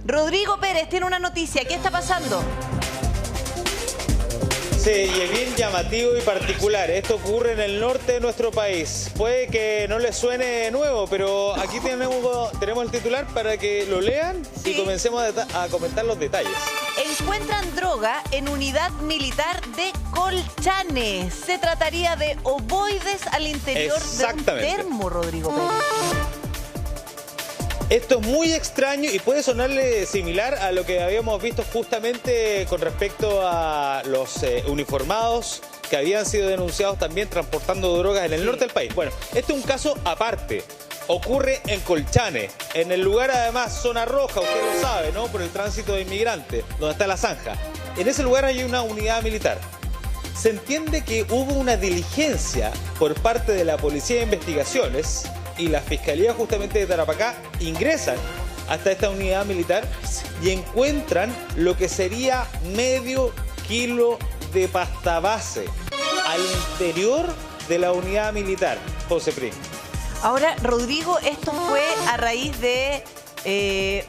Rodrigo Pérez tiene una noticia. ¿Qué está pasando? Sí, y es bien llamativo y particular. Esto ocurre en el norte de nuestro país. Puede que no les suene nuevo, pero aquí tenemos el titular para que lo lean y comencemos a comentar los detalles. Encuentran droga en unidad militar de Colchane. Se trataría de ovoides al interior de un termo, Rodrigo Pérez. Esto es muy extraño y puede sonarle similar a lo que habíamos visto justamente con respecto a los uniformados que habían sido denunciados también transportando drogas en el norte del país. Bueno, este es un caso aparte. Ocurre en Colchane, en el lugar además zona roja, usted lo sabe, ¿no? Por el tránsito de inmigrantes, donde está la zanja. En ese lugar hay una unidad militar. Se entiende que hubo una diligencia por parte de la Policía de Investigaciones y la Fiscalía justamente de Tarapacá ingresan hasta esta unidad militar y encuentran lo que sería medio kilo de pasta base al interior de la unidad militar. José Prim. Ahora, Rodrigo, esto fue a raíz de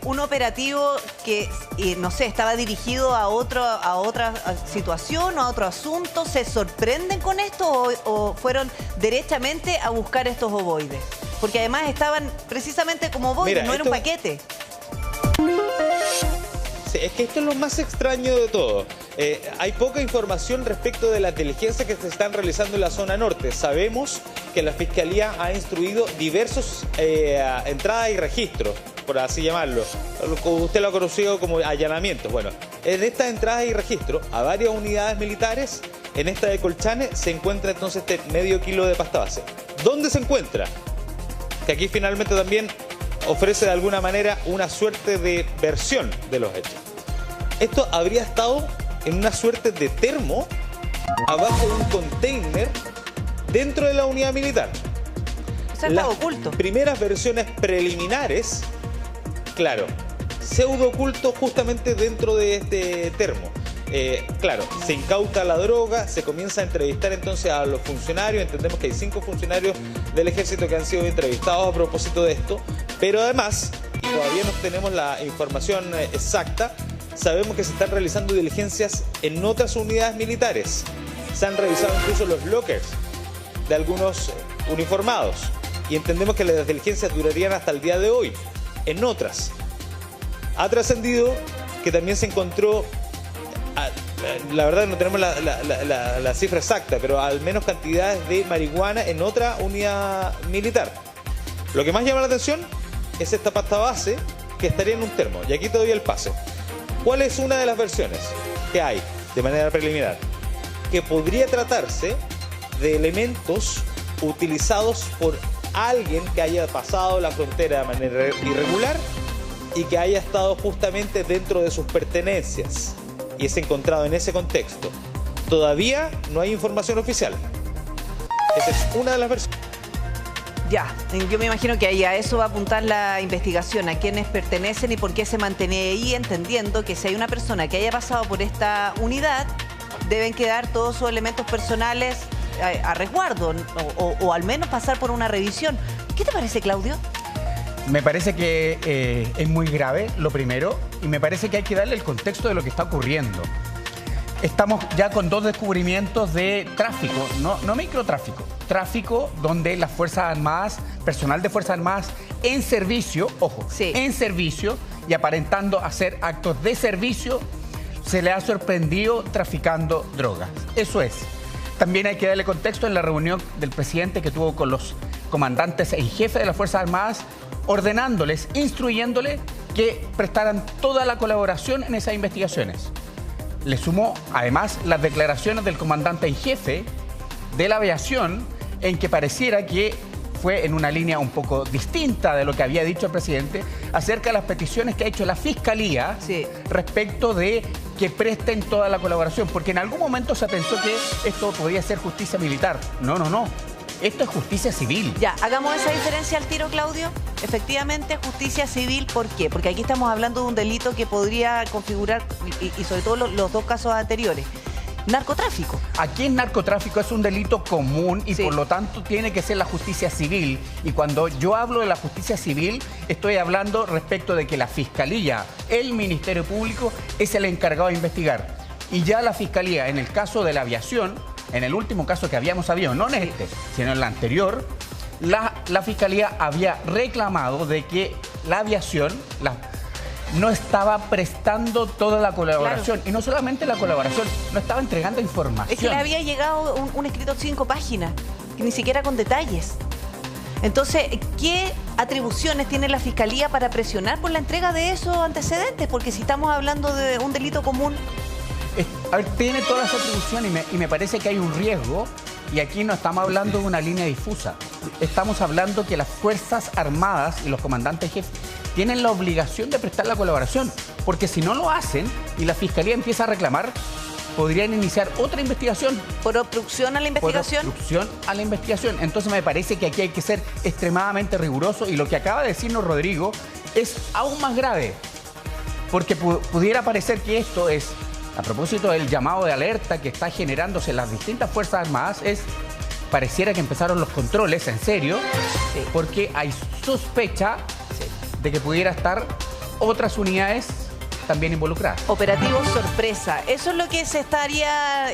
un operativo que, no sé, estaba dirigido a otra situación o a otro asunto. ¿Se sorprenden con esto o fueron derechamente a buscar estos ovoides? Porque además estaban precisamente como ovoides, no era un paquete. Sí, es que esto es lo más extraño de todo. Hay poca información respecto de las diligencias que se están realizando en la zona norte. Sabemos que la Fiscalía ha instruido diversos entradas y registros, por así llamarlo. Usted lo ha conocido como allanamientos. Bueno, en estas entradas y registros a varias unidades militares, en esta de Colchane, se encuentra entonces este medio kilo de pasta base. ¿Dónde se encuentra? Que aquí finalmente también ofrece de alguna manera una suerte de versión de los hechos. Esto habría estado en una suerte de termo abajo de un container dentro de la unidad militar. O sea, estaba oculto. Primeras versiones preliminares, claro, pseudo oculto justamente dentro de este termo. Claro, se incauta la droga, se comienza a entrevistar entonces a los funcionarios. Entendemos que hay 5 funcionarios del ejército que han sido entrevistados a propósito de esto, pero además, y todavía no tenemos la información exacta, sabemos que se están realizando diligencias en otras unidades militares. Se han revisado incluso los lockers de algunos uniformados y entendemos que las diligencias durarían hasta el día de hoy. En otras ha trascendido que también se encontró, la verdad no tenemos la cifra exacta, pero al menos cantidades de marihuana en otra unidad militar. Lo que más llama la atención es esta pasta base que estaría en un termo. Y aquí te doy el pase. ¿Cuál es una de las versiones que hay de manera preliminar? Que podría tratarse de elementos utilizados por alguien que haya pasado la frontera de manera irregular y que haya estado justamente dentro de sus pertenencias y es encontrado en ese contexto. Todavía no hay información oficial. Esa es una de las versiones. Ya, yo me imagino que ahí a eso va a apuntar la investigación, a quiénes pertenecen y por qué se mantiene ahí, entendiendo que si hay una persona que haya pasado por esta unidad, deben quedar todos sus elementos personales a resguardo o al menos pasar por una revisión. ¿Qué te parece, Claudio? Me parece que es muy grave, lo primero, y me parece que hay que darle el contexto de lo que está ocurriendo. Estamos ya con 2 descubrimientos de tráfico, no microtráfico, tráfico donde las Fuerzas Armadas, personal de Fuerzas Armadas en servicio, ojo, en servicio y aparentando hacer actos de servicio, se le ha sorprendido traficando drogas. Eso es. También hay que darle contexto en la reunión del presidente que tuvo con los comandantes en jefe de las Fuerzas Armadas, ordenándoles, instruyéndoles que prestaran toda la colaboración en esas investigaciones. Le sumó además las declaraciones del comandante en jefe de la aviación en que pareciera que fue en una línea un poco distinta de lo que había dicho el presidente acerca de las peticiones que ha hecho la Fiscalía respecto de que presten toda la colaboración, porque en algún momento se pensó que esto podía ser justicia militar. No. Esto es justicia civil. Ya, hagamos esa diferencia al tiro, Claudio. Efectivamente, justicia civil, ¿por qué? Porque aquí estamos hablando de un delito que podría configurar, y sobre todo los 2 casos anteriores. narcotráfico. Aquí el narcotráfico es un delito común y Sí. por lo tanto tiene que ser la justicia civil. Y cuando yo hablo de la justicia civil, estoy hablando respecto de que la Fiscalía, el Ministerio Público, es el encargado de investigar. Y ya la Fiscalía, en el caso de la aviación, en el último caso que habíamos sabido, no en este, sino en el anterior, la Fiscalía había reclamado de que la aviación no estaba prestando toda la colaboración. Claro. Y no solamente la colaboración, no estaba entregando información. Es que le había llegado un escrito de 5 páginas, que ni siquiera con detalles. Entonces, ¿qué atribuciones tiene la Fiscalía para presionar por la entrega de esos antecedentes? Porque si estamos hablando de un delito común... A ver, tiene todas las atribuciones y me parece que hay un riesgo, y aquí no estamos hablando de una línea difusa. Estamos hablando que las Fuerzas Armadas y los comandantes jefes tienen la obligación de prestar la colaboración, porque si no lo hacen y la Fiscalía empieza a reclamar, podrían iniciar otra investigación. ¿Por obstrucción a la investigación? Por obstrucción a la investigación. Entonces me parece que aquí hay que ser extremadamente riguroso, y lo que acaba de decirnos Rodrigo es aún más grave, porque pudiera parecer que esto es, a propósito del llamado de alerta que está generándose en las distintas Fuerzas Armadas, pareciera que empezaron los controles en serio, Sí. porque hay sospecha de que pudiera estar otras unidades también involucradas. Operativo sorpresa. Eso es lo que se estaría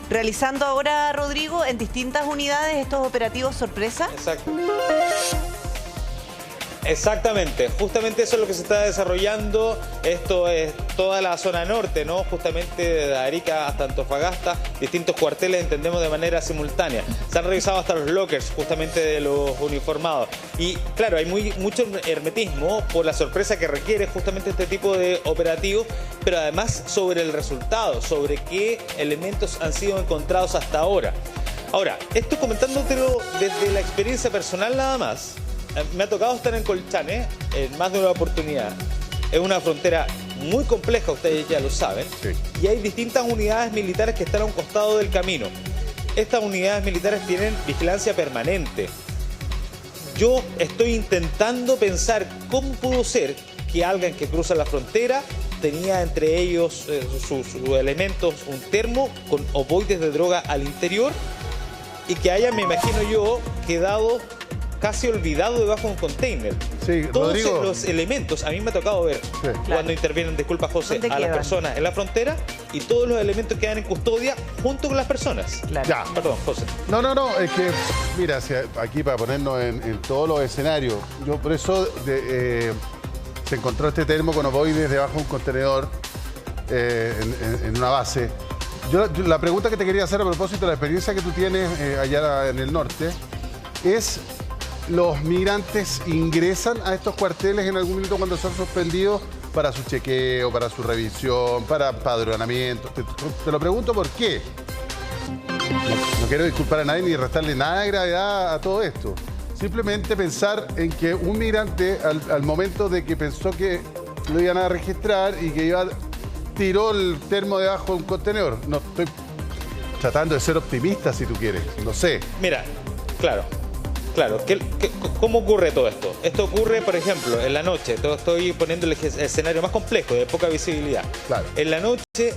realizando ahora, Rodrigo, en distintas unidades, estos operativos sorpresa. Exacto. Exactamente, justamente eso es lo que se está desarrollando. Esto es toda la zona norte, ¿no? Justamente de Arica hasta Antofagasta, distintos cuarteles, entendemos, de manera simultánea. Se han revisado hasta los lockers, justamente de los uniformados. Y claro, hay mucho hermetismo por la sorpresa que requiere justamente este tipo de operativos, pero además sobre el resultado, sobre qué elementos han sido encontrados hasta ahora. Ahora, esto comentándotelo desde la experiencia personal nada más. Me ha tocado estar en Colchane en más de una oportunidad. Es una frontera muy compleja, ustedes ya lo saben. Sí. Y hay distintas unidades militares que están a un costado del camino. Estas unidades militares tienen vigilancia permanente. Yo estoy intentando pensar cómo pudo ser que alguien que cruza la frontera tenía entre ellos sus elementos, un termo con ovoides de droga al interior, y que haya, me imagino yo, quedado casi olvidado debajo de un container. Sí, Todos Rodrigo. los elementos, a mí me ha tocado ver Sí. cuando intervienen, disculpa José, ¿Dónde a las quedan? personas en la frontera, y todos los elementos quedan en custodia junto con las personas. Claro. Ya. Perdón, José. No, es que, mira, aquí para ponernos en todos los escenarios, yo por eso se encontró este termo con ovoides debajo de un contenedor en una base. La pregunta que te quería hacer a propósito de la experiencia que tú tienes allá en el norte es: ¿los migrantes ingresan a estos cuarteles en algún minuto cuando son suspendidos para su chequeo, para su revisión, para empadronamiento? Te lo pregunto por qué. No quiero disculpar a nadie ni restarle nada de gravedad a todo esto. Simplemente pensar en que un migrante, al momento de que pensó que lo iban a registrar y que tiró el termo debajo de un contenedor. No estoy tratando de ser optimista, si tú quieres. No sé. Mira, claro. ¿Cómo ocurre todo esto? Esto ocurre, por ejemplo, en la noche. Estoy poniendo el escenario más complejo, de poca visibilidad. Claro. En la noche,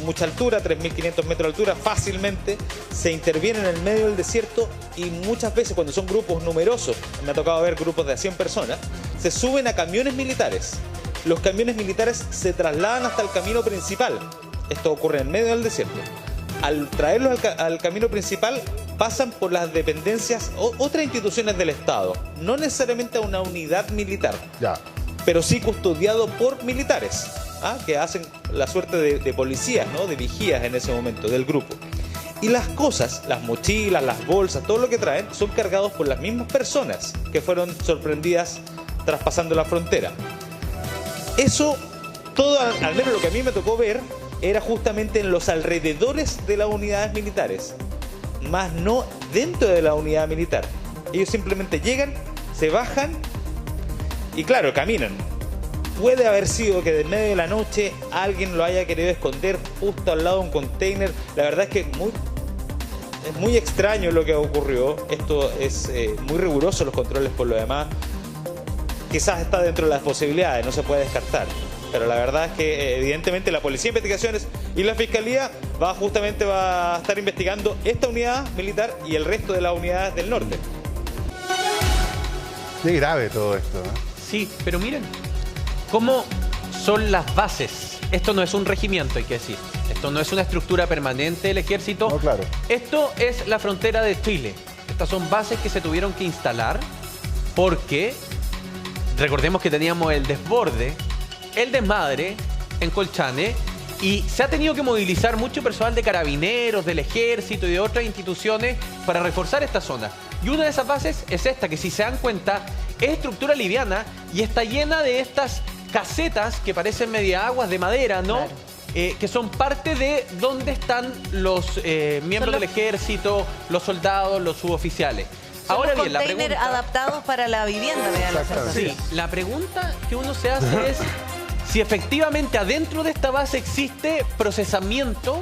mucha altura, 3.500 metros de altura, fácilmente se interviene en el medio del desierto, y muchas veces cuando son grupos numerosos, me ha tocado ver grupos de a 100 personas, se suben a camiones militares. Los camiones militares se trasladan hasta el camino principal. Esto ocurre en medio del desierto. Al traerlos al camino principal, pasan por las dependencias o otras instituciones del Estado, no necesariamente a una unidad militar, Ya. pero sí custodiado por militares, que hacen la suerte de policías, ¿no? De vigías en ese momento del grupo. Y las cosas, las mochilas, las bolsas, todo lo que traen, son cargados por las mismas personas que fueron sorprendidas traspasando la frontera. Eso, todo, al menos lo que a mí me tocó ver, era justamente en los alrededores de las unidades militares, más no dentro de la unidad militar. Ellos simplemente llegan, se bajan y claro, caminan. Puede haber sido que de medio de la noche alguien lo haya querido esconder justo al lado de un container. La verdad es que es muy extraño lo que ocurrió. Esto es muy riguroso los controles por lo demás. quizás está dentro de las posibilidades, no se puede descartar. Pero la verdad es que evidentemente la Policía de Investigaciones y la Fiscalía va a estar investigando esta unidad militar y el resto de las unidades del norte. Qué grave todo esto, ¿eh? Sí, pero miren cómo son las bases. Esto no es un regimiento, hay que decir. Esto no es una estructura permanente del ejército. No, claro. Esto es la frontera de Chile. Estas son bases que se tuvieron que instalar porque recordemos que teníamos el desborde, el desmadre en Colchane, y se ha tenido que movilizar mucho personal de carabineros, del ejército y de otras instituciones para reforzar esta zona. Y una de esas bases es esta, que si se dan cuenta, es estructura liviana y está llena de estas casetas que parecen media aguas de madera, ¿no? Claro. Que son parte de donde están los miembros del ejército, los soldados, los suboficiales. Son Ahora los bien, la containers pregunta... adaptados para la vivienda, me da la sensación. Sí, la pregunta que uno se hace es si efectivamente adentro de esta base existe procesamiento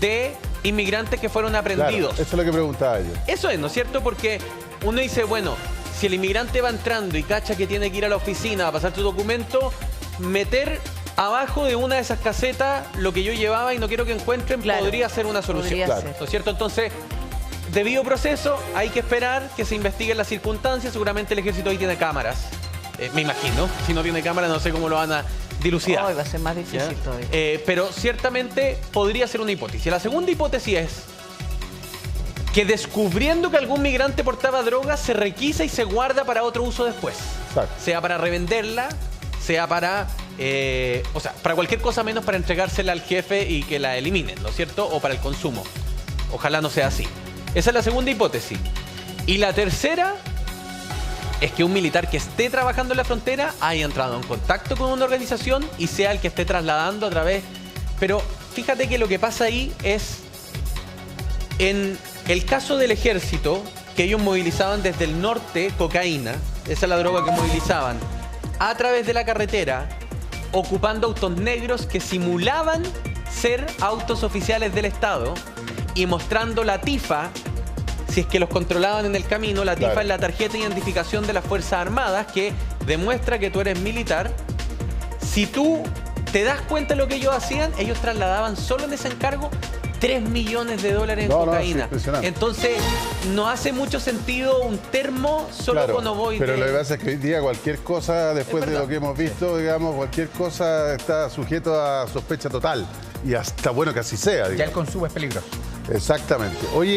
de inmigrantes que fueron aprendidos. Claro, eso es lo que preguntaba yo. Eso es, ¿no es cierto? Porque uno dice, bueno, si el inmigrante va entrando y cacha que tiene que ir a la oficina a pasar su documento, meter abajo de una de esas casetas lo que yo llevaba y no quiero que encuentren, Claro, podría ser una solución. podría Claro. ser. ¿No es cierto? Entonces, debido proceso, hay que esperar que se investiguen las circunstancias. Seguramente el ejército ahí tiene cámaras. Me imagino. Si no tiene cámaras, no sé cómo lo van a dilucidar. Hoy va a ser más difícil ¿Ya? todavía. Pero ciertamente podría ser una hipótesis. La segunda hipótesis es que descubriendo que algún migrante portaba drogas, se requisa y se guarda para otro uso después. Exacto. Sea para revenderla, sea para... para cualquier cosa menos para entregársela al jefe y que la eliminen, ¿no es cierto? O para el consumo. Ojalá no sea así. Esa es la segunda hipótesis. Y la tercera es que un militar que esté trabajando en la frontera haya entrado en contacto con una organización y sea el que esté trasladando a través... Pero fíjate que lo que pasa ahí es... En el caso del ejército, que ellos movilizaban desde el norte cocaína, esa es la droga que movilizaban, a través de la carretera, ocupando autos negros que simulaban ser autos oficiales del Estado y mostrando la tifa, si es que los controlaban en el camino. La tifa Claro. es la tarjeta de identificación de las Fuerzas Armadas que demuestra que tú eres militar. Si tú te das cuenta de lo que ellos hacían, ellos trasladaban solo en ese encargo $3 millones en No, sí, cocaína. impresionante. Entonces, no hace mucho sentido un termo solo Claro, con ovoide. pero lo que pasa es que hoy día cualquier cosa, después de verdad. lo que hemos visto, digamos, cualquier cosa está sujeto a sospecha total. Y hasta bueno que así sea, Ya el digamos. consumo es peligroso. Exactamente. Oye,